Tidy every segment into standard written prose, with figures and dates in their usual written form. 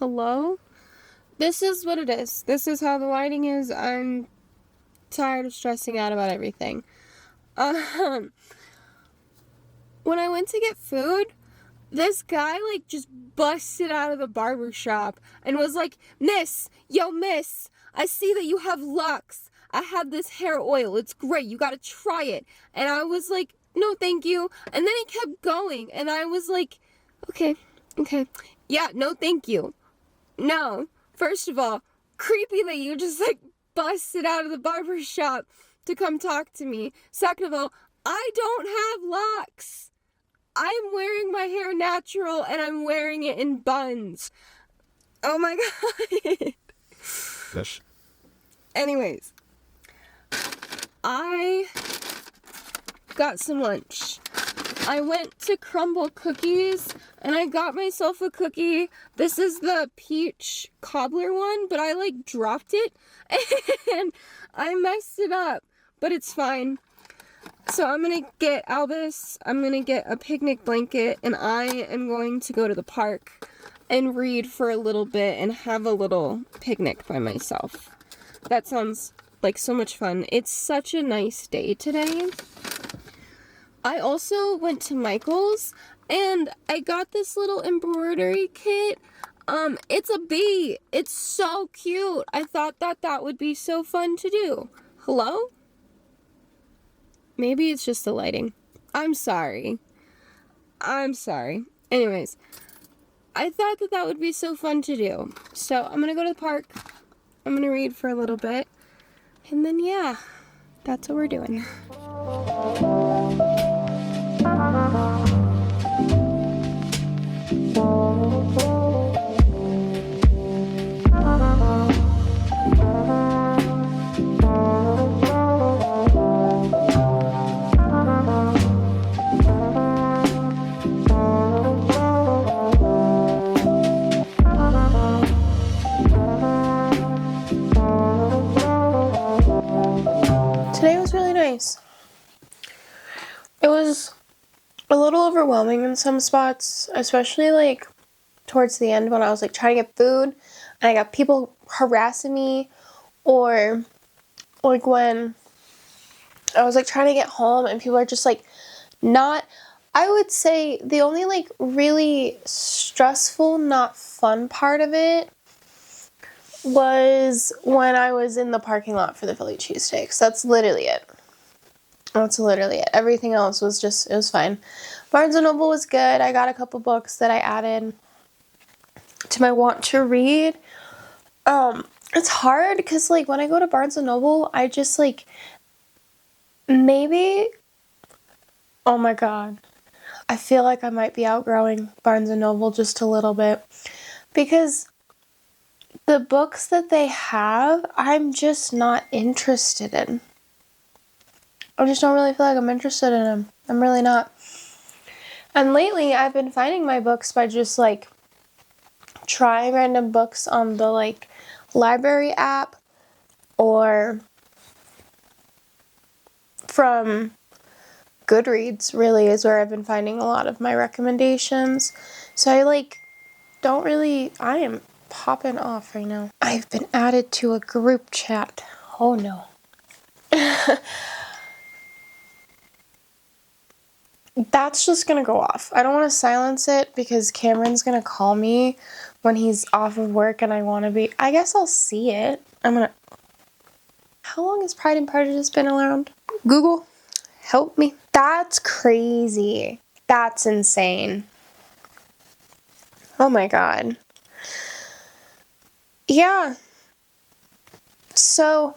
Hello? This is what it is. This is how the lighting is. I'm tired of stressing out about everything. Um, when I went to get food, this guy, just busted out of the barber shop and was like, Miss, I see that you have locks. I have this hair oil. It's great. You gotta try it. And I was like, no, thank you. And then he kept going. And I was like, okay. Yeah, no, thank you. No. First of all, creepy that you just, busted out of the barber shop to come talk to me. Second of all, I don't have locks. I'm wearing my hair natural and I'm wearing it in buns. Oh my god. Yes. Anyways, I got some lunch. I went to Crumble Cookies and I got myself a cookie. This is the peach cobbler one, but I dropped it and I messed it up, but it's fine. So I'm gonna get Albus, I'm gonna get a picnic blanket, and I am going to go to the park and read for a little bit and have a little picnic by myself. That sounds like so much fun. It's such a nice day today. I also went to Michael's and I got this little embroidery kit. It's a bee. It's so cute. I thought that would be so fun to do. Hello? Maybe it's just the lighting. I'm sorry. Anyways, I thought that would be so fun to do. So I'm gonna go to the park. I'm gonna read for a little bit. And then, yeah, that's what we're doing. Today was really nice. It was a little overwhelming in some spots, especially towards the end when I was trying to get food and I got people harassing me, or when I was trying to get home and people are just not. I would say the only really stressful, not fun part of it was when I was in the parking lot for the Philly cheesesteaks. That's literally it. Everything else was it was fine. Barnes & Noble was good. I got a couple books that I added to my want to read. It's hard because when I go to Barnes & Noble, I just maybe, oh my god, I feel like I might be outgrowing Barnes & Noble just a little bit, because the books that they have, I'm just not interested in. I just don't really feel like I'm interested in them. I'm really not. And lately, I've been finding my books by just trying random books on the library app, or from Goodreads, really, is where I've been finding a lot of my recommendations. So I am popping off right now. I've been added to a group chat. Oh no. That's just gonna go off. I don't want to silence it because Cameron's gonna call me when he's off of work and I guess I'll see it. How long has Pride and Prejudice been around? Google, help me. That's crazy. That's insane. Oh my god. Yeah. So,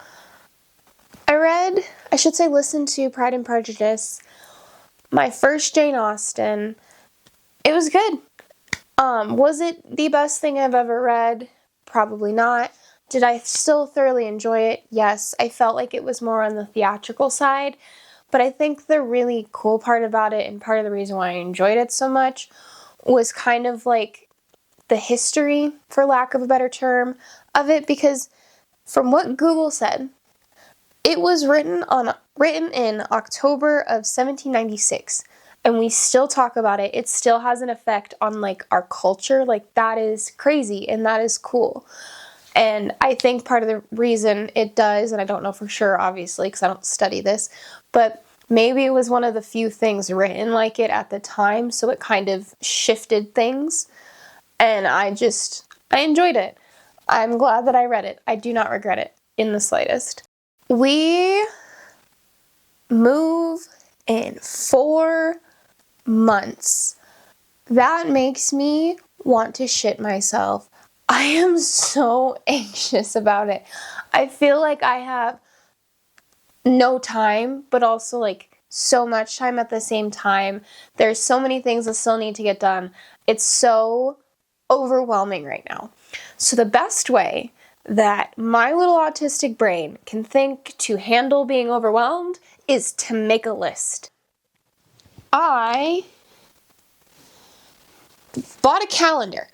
listened to Pride and Prejudice, my first Jane Austen. It was good. Was it the best thing I've ever read? Probably not. Did I still thoroughly enjoy it? Yes. I felt like it was more on the theatrical side, but I think the really cool part about it, and part of the reason why I enjoyed it so much, was kind of the history, for lack of a better term, of it, because from what Google said, it was written in October of 1796. and we still talk about it. It still has an effect on like our culture. Like, that is crazy and that is cool. And I think part of the reason it does, and I don't know for sure, obviously, because I don't study this, but maybe it was one of the few things written like it at the time, so it kind of shifted things. And I enjoyed it. I'm glad that I read it. I do not regret it in the slightest. We move in 4 months. That makes me want to shit myself. I am so anxious about it. I feel like I have no time, but also like so much time at the same time. There's so many things that still need to get done. It's so overwhelming right now. So the best way that my little autistic brain can think to handle being overwhelmed is to make a list. I bought a calendar.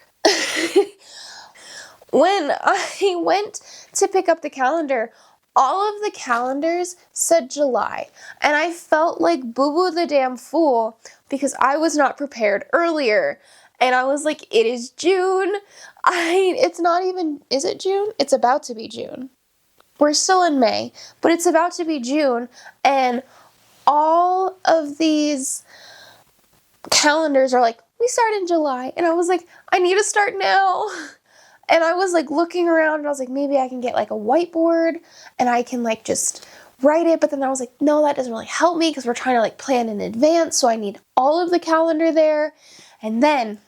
When I went to pick up the calendar, all of the calendars said July, and I felt like boo-boo the damn fool because I was not prepared earlier. And I was like, it is June. It's not even, is it June? It's about to be June. We're still in May, but it's about to be June, and all of these calendars are like, we start in July. And I was like, I need to start now. And I was like looking around and I was like, maybe I can get like a whiteboard and I can like just write it. But then I was like, no, that doesn't really help me because we're trying to like plan in advance. So I need all of the calendar there. And then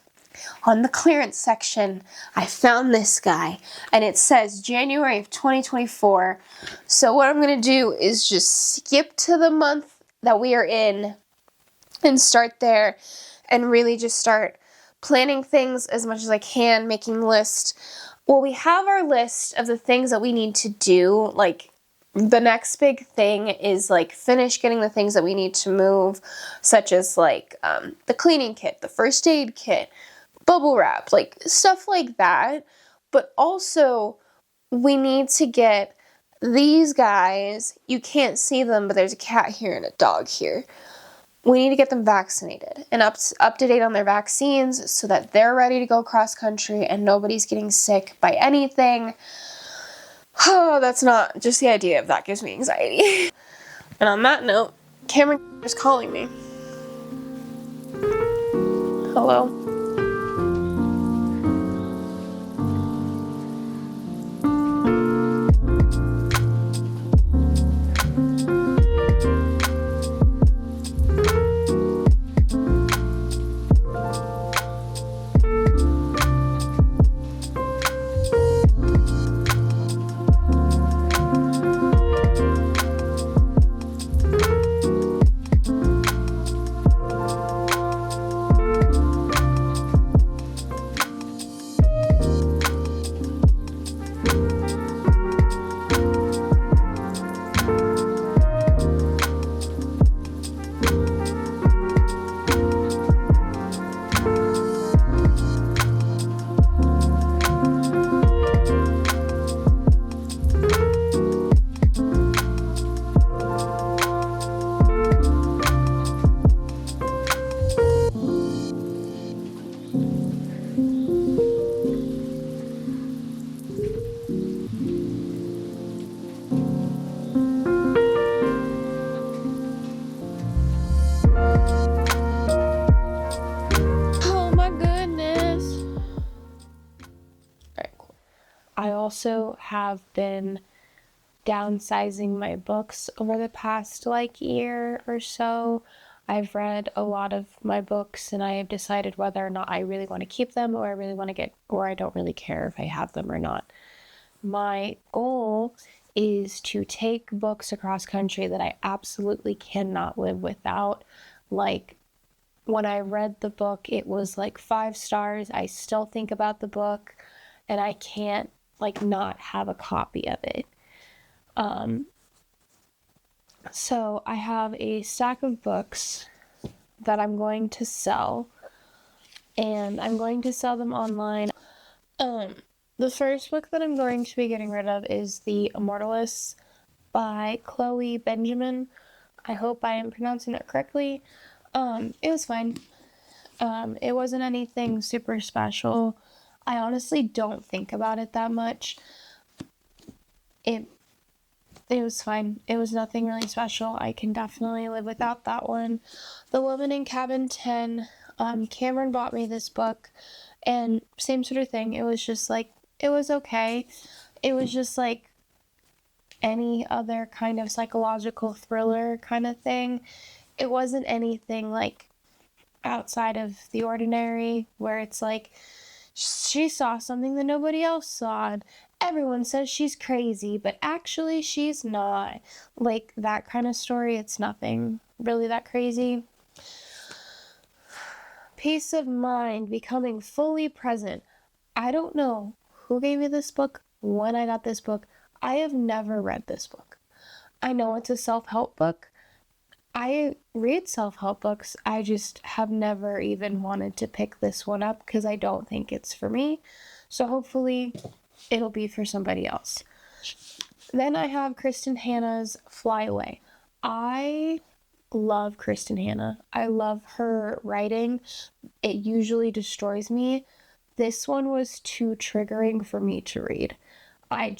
on the clearance section, I found this guy and it says January of 2024. So what I'm going to do is just skip to the month that we are in and start there and really just start planning things as much as I can, making lists. Well, we have our list of the things that we need to do. Like, the next big thing is like finish getting the things that we need to move, such as like the cleaning kit, the first aid kit, bubble wrap, like stuff like that. But also, we need to get these guys, you can't see them, but there's a cat here and a dog here. We need to get them vaccinated and up to date on their vaccines so that they're ready to go cross country and nobody's getting sick by anything. Oh, that's not, just the idea of that gives me anxiety. And on that note, Cameron is calling me. Hello? I also have been downsizing my books over the past like year or so. I've read a lot of my books and I have decided whether or not I really want to keep them or I don't really care if I have them or not. My goal is to take books across country that I absolutely cannot live without. Like, when I read the book, it was like 5 stars. I still think about the book and I can't like not have a copy of it. So I have a stack of books that I'm going to sell, and I'm going to sell them online. The first book that I'm going to be getting rid of is The Immortalists by Chloe Benjamin. I hope I am pronouncing that correctly. It was fine. It wasn't anything super special. I honestly don't think about it that much. It was fine. It was nothing really special. I can definitely live without that one. The Woman in Cabin 10, Cameron bought me this book, and same sort of thing. It was just like, it was okay. It was just like any other kind of psychological thriller kind of thing. It wasn't anything like outside of the ordinary where it's like she saw something that nobody else saw and everyone says she's crazy, but actually she's not. Like that kind of story. It's nothing really that crazy. Peace of Mind, Becoming Fully Present. I don't know who gave me this book, when I got this book. I have never read this book. I know it's a self-help book. I read self-help books. I just have never even wanted to pick this one up because I don't think it's for me. So hopefully it'll be for somebody else. Then I have Kristen Hanna's Fly Away. I love Kristen Hanna. I love her writing. It usually destroys me. This one was too triggering for me to read. I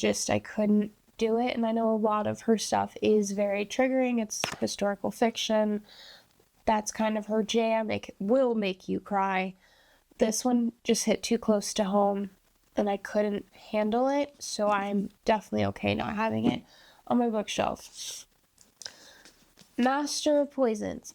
couldn't do it, and I know a lot of her stuff is very triggering. It's historical fiction. That's kind of her jam. It will make you cry. This one just hit too close to home, and I couldn't handle it, so I'm definitely okay not having it on my bookshelf. Master of Poisons.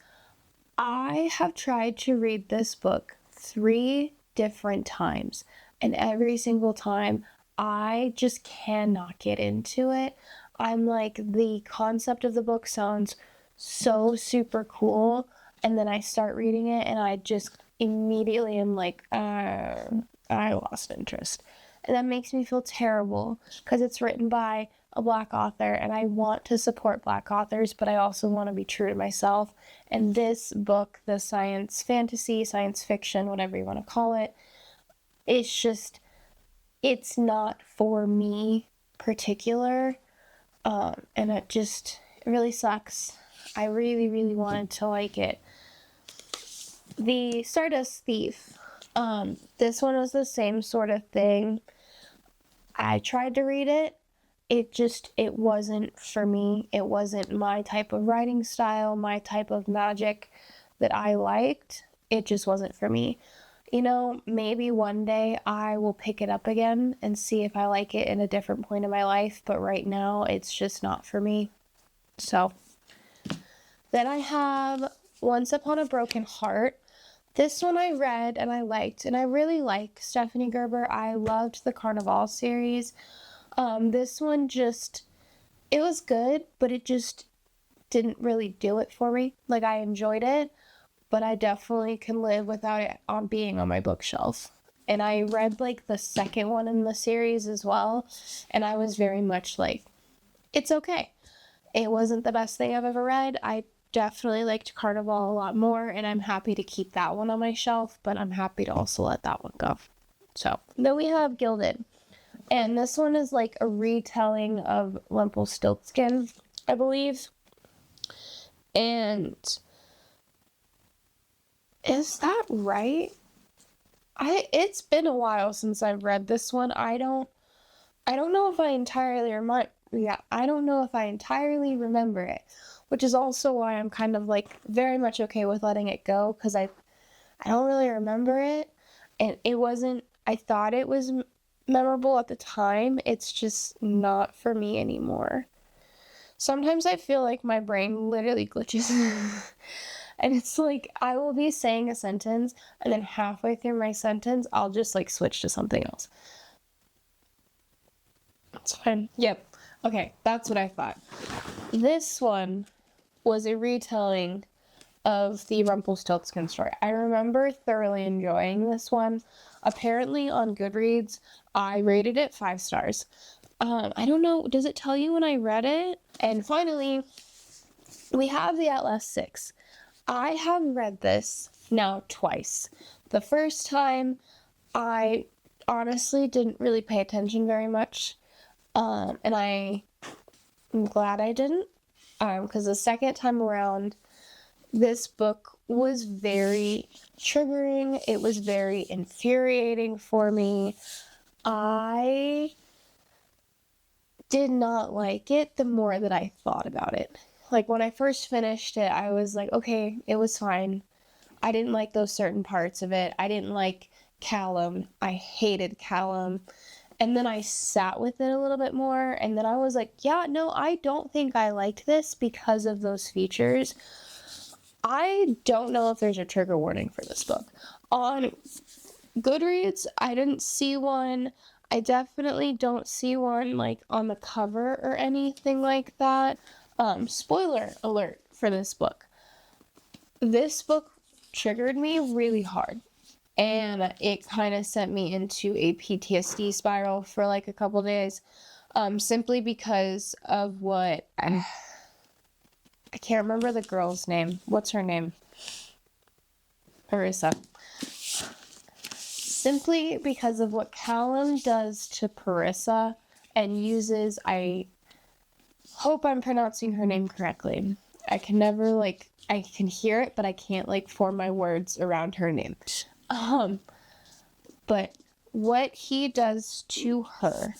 I have tried to read this book 3 different times, and every single time I just cannot get into it. I'm like, the concept of the book sounds so super cool, and then I start reading it and I just immediately am like, I lost interest. And that makes me feel terrible because it's written by a Black author, and I want to support Black authors, but I also want to be true to myself. And this book, the science fantasy, science fiction, whatever you want to call it, it's not for me particular, and it really sucks. I really, really wanted to like it. The Stardust Thief. This one was the same sort of thing. I tried to read it. It wasn't for me. It wasn't my type of writing style, my type of magic that I liked. It just wasn't for me. Maybe one day I will pick it up again and see if I like it in a different point in my life, but right now it's just not for me. So, then I have Once Upon a Broken Heart. This one I read and I liked, and I really like Stephanie Gerber. I loved the Carnival series. This one it was good, but it just didn't really do it for me. Like, I enjoyed it, but I definitely can live without it being on my bookshelf. And I read like the second one in the series as well, and I was very much like, it's okay. It wasn't the best thing I've ever read. I definitely liked Carnival a lot more, and I'm happy to keep that one on my shelf, but I'm happy to also let that one go. So, then we have Gilded. And this one is like a retelling of Rumpelstiltskin, I believe. And is that right? It's been a while since I've read this one. I don't know if I entirely remember it, which is also why I'm kind of like very much okay with letting it go, because I don't really remember it, and I thought it was memorable at the time. It's just not for me anymore. Sometimes I feel like my brain literally glitches. And it's like, I will be saying a sentence, and then halfway through my sentence, I'll just like switch to something else. It's fine. Yep. Okay, that's what I thought. This one was a retelling of the Rumpelstiltskin story. I remember thoroughly enjoying this one. Apparently on Goodreads, I rated it 5 stars. I don't know, does it tell you when I read it? And finally, we have the At Last 6. I have read this now twice. The first time, I honestly didn't really pay attention very much, and I'm glad I didn't, because the second time around, This book was very triggering. It was very infuriating for me. I did not like it the more that I thought about it. Like, when I first finished it, I was like, okay, it was fine. I didn't like those certain parts of it. I didn't like Callum. I hated Callum. And then I sat with it a little bit more, and then I was like, yeah, no, I don't think I liked this because of those features. I don't know if there's a trigger warning for this book. On Goodreads, I didn't see one. I definitely don't see one like on the cover or anything like that. Spoiler alert for this book. This book triggered me really hard, and it kind of sent me into a PTSD spiral for like a couple days, simply because of what I can't remember the girl's name. What's her name? Arissa. Simply because of what Callum does to Parissa and uses, I hope I'm pronouncing her name correctly. I can never, like, I can hear it, but I can't, like, form my words around her name. But what he does to her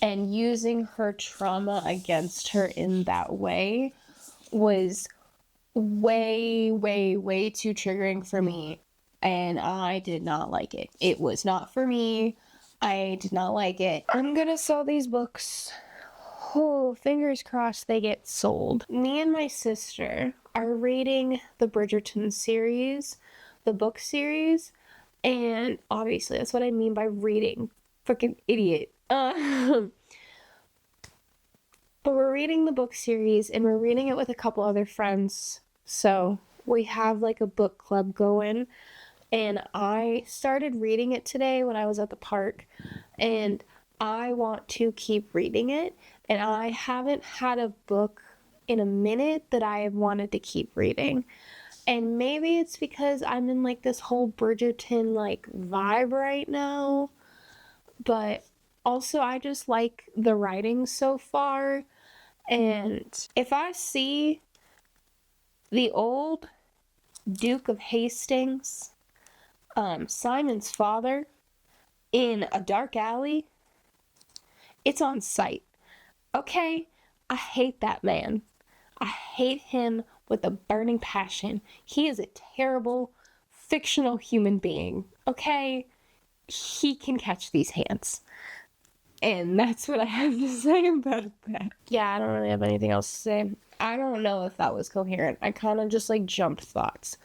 and using her trauma against her in that way was way, way, way too triggering for me. And I did not like it. It was not for me. I did not like it. I'm gonna sell these books. Oh, fingers crossed they get sold. Me and my sister are reading the Bridgerton series, the book series, and obviously that's what I mean by reading. Freaking idiot. But we're reading the book series, and we're reading it with a couple other friends. So we have like a book club going. And I started reading it today when I was at the park, and I want to keep reading it, and I haven't had a book in a minute that I have wanted to keep reading. And maybe it's because I'm in like this whole Bridgerton like vibe right now, but also I just like the writing so far. And if I see the old Duke of Hastings, Simon's father, in a dark alley, it's on sight. Okay? I hate that man. I hate him with a burning passion. He is a terrible, fictional human being. Okay? He can catch these hands. And that's what I have to say about that. Yeah, I don't really have anything else to say. I don't know if that was coherent. I kind of just like jumped thoughts.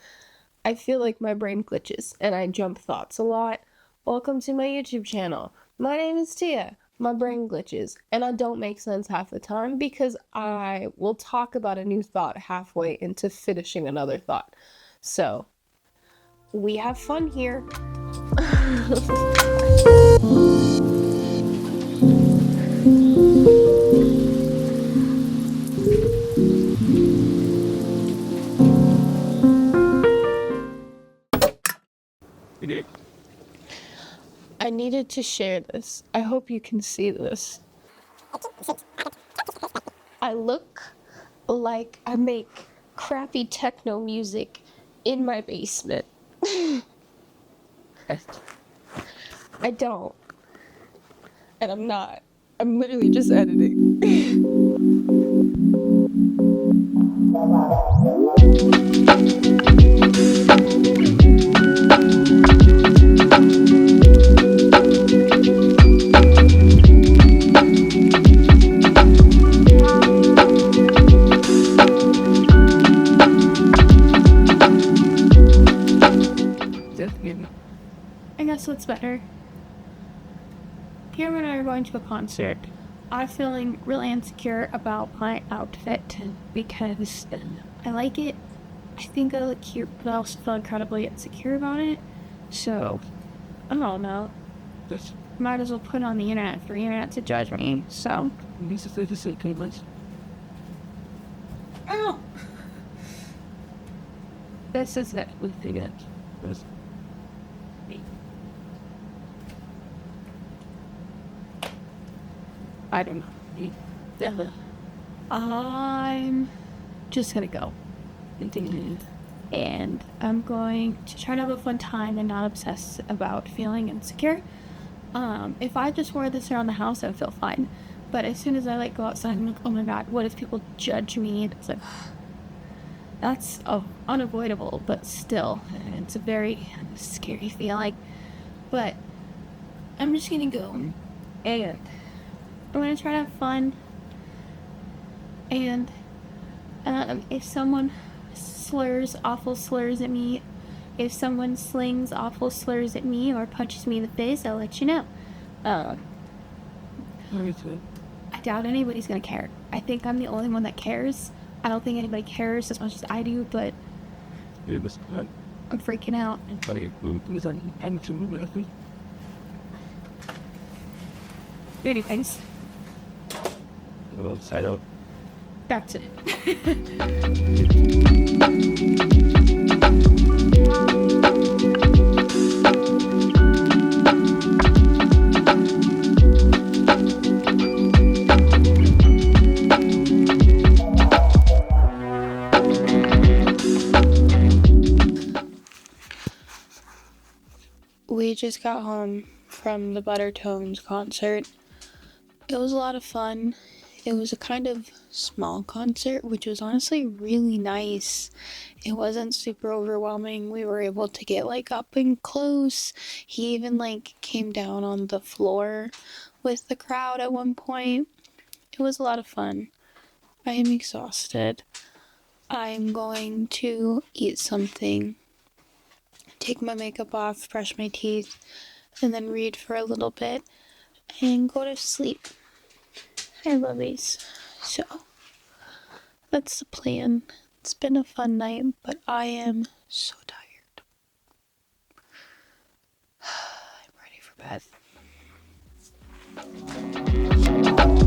I feel like my brain glitches and I jump thoughts a lot. Welcome to my YouTube channel. My name is Tia. My brain glitches and I don't make sense half the time because I will talk about a new thought halfway into finishing another thought. So, we have fun here. I needed to share this. I hope you can see this. I look like I make crappy techno music in my basement. I don't. And I'm not. I'm literally just editing. I guess what's better? Here and I are going to a concert. I'm feeling really insecure about my outfit because I like it. I think I look cute, but I also feel incredibly insecure about it. So, I don't know. Might as well put it on the internet for the internet to judge me. So. Oh! This is it. We figured. I don't know. I'm just gonna go. and I'm going to try to have a fun time and not obsess about feeling insecure. If I just wore this around the house, I would feel fine. But as soon as I like go outside, I'm like, oh my god, what if people judge me? And it's like, that's unavoidable, but still, it's a very scary feeling. But I'm just gonna go, and I'm gonna try to have fun. And if someone slurs awful slurs at me, if someone slings awful slurs at me or punches me in the face, I'll let you know. I doubt anybody's gonna care. I think I'm the only one that cares. I don't think anybody cares as much as I do, but I'm freaking out. Anyways, that's it. We just got home from the Buttertones concert. It was a lot of fun. It was a kind of small concert, which was honestly really nice. It wasn't super overwhelming. We were able to get like up and close. He even like came down on the floor with the crowd at one point. It was a lot of fun. I am exhausted. I'm going to eat something, take my makeup off, brush my teeth, and then read for a little bit and go to sleep. Hi, lovies. So, that's the plan. It's been a fun night, but I am so tired. I'm ready for bed.